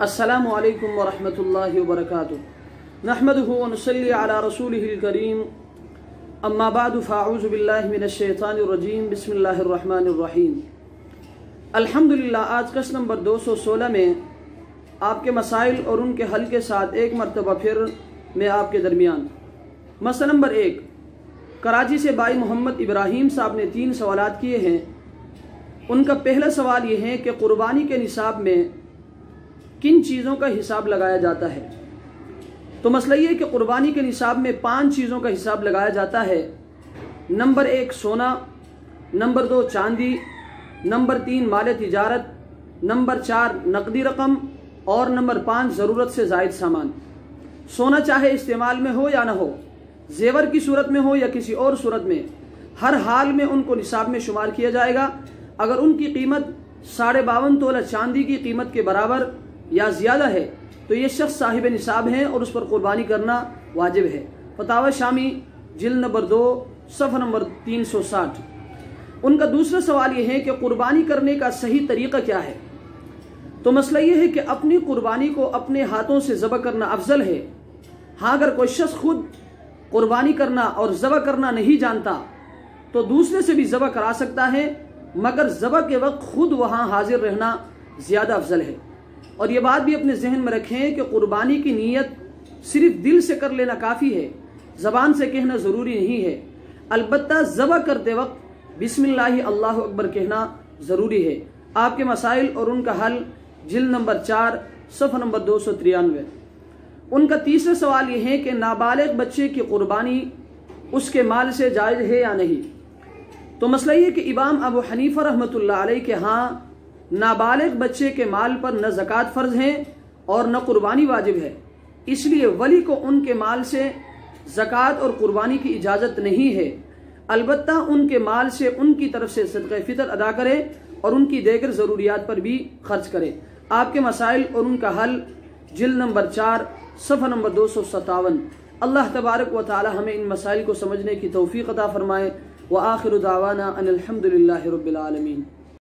अस्सलामु अलैकुम व रहमतुल्लाहि व बरकातुहू। नहमदुहु व नुसल्ली अला रसूलिहिल करीम। अम्मा बादु फ़अऊज़ु बिल्लाहि मिनश शैतानिर रजीम। बिस्मिल्लाहिर रहमानिर रहीम। अल्हम्दुलिल्लाह, आज कश नंबर 216 में आपके मसाइल और उनके हल के साथ एक मरतबा फिर मैं आपके दरमियान। मसला नंबर 1, कराची से भाई मोहम्मद इब्राहिम साहब ने 3 सवालात किए हैं। उनका पहला सवाल ये है कि कुर्बानी के निसाब में किन चीज़ों का हिसाब लगाया जाता है। तो मसला ये है कि कुर्बानी के निसाब में 5 चीज़ों का हिसाब लगाया जाता है। नंबर 1 सोना, नंबर 2 चांदी, नंबर 3 माल तिजारत, नंबर 4 नकदी रकम और नंबर 5 ज़रूरत से ज़ायद सामान। सोना चाहे इस्तेमाल में हो या ना हो, जेवर की सूरत में हो या किसी और सूरत में, हर हाल में उनको निसाब में शुमार किया जाएगा। अगर उनकी कीमत 52.5 तोला चांदी की कीमत के बराबर या ज़्यादा है तो ये शख्स साहिब निसाब हैं और उस पर कुर्बानी करना वाजिब है। फतावा शामी जिल्द नंबर 2 सफ़ा नंबर 360। उनका दूसरा सवाल ये है कि कुर्बानी करने का सही तरीक़ा क्या है। तो मसला ये है कि अपनी कुर्बानी को अपने हाथों से ज़बह करना अफजल है। हाँ, अगर कोई शख्स खुद कुर्बानी करना और ज़बह करना नहीं जानता तो दूसरे से भी ज़बह करा सकता है, मगर ज़बह के वक्त खुद वहाँ हाजिर रहना ज़्यादा अफजल है। और ये बात भी अपने जहन में रखें कि कुर्बानी की नीयत सिर्फ दिल से कर लेना काफ़ी है, ज़बान से कहना ज़रूरी नहीं है। अलबत्ता ज़बह करते वक्त बिस्मिल्लाह अल्लाहु अकबर कहना ज़रूरी है। आपके मसाइल और उनका हल जिल्द नंबर 4 सफ़ा नंबर 293। उनका तीसरा सवाल ये है कि नाबालिग बच्चे की कुर्बानी उसके माल से जायज़ है या नहीं। तो मसला ये कि इमाम अबू हनीफा रहमतुल्लाह अलैह के यहाँ नाबालिग बच्चे के माल पर न ज़कात फ़र्ज है और न कुर्बानी वाजिब है, इसलिए वली को उनके माल से ज़कात और कुर्बानी की इजाज़त नहीं है। अलबत्ता उनके माल से उनकी तरफ से सदक़े फ़ितर अदा करे और उनकी दीगर ज़रूरियात पर भी खर्च करे। आपके मसाइल और उनका हल जिल्द नंबर 4 सफ़ा नंबर 257। अल्लाह तबारक व तआला हमें इन मसाइल को समझने की तौफ़ीक़ अता फ़रमाए। व आखिरु दावाना अनिल हम्दुलिल्लाहि रब्बिल आलमीन।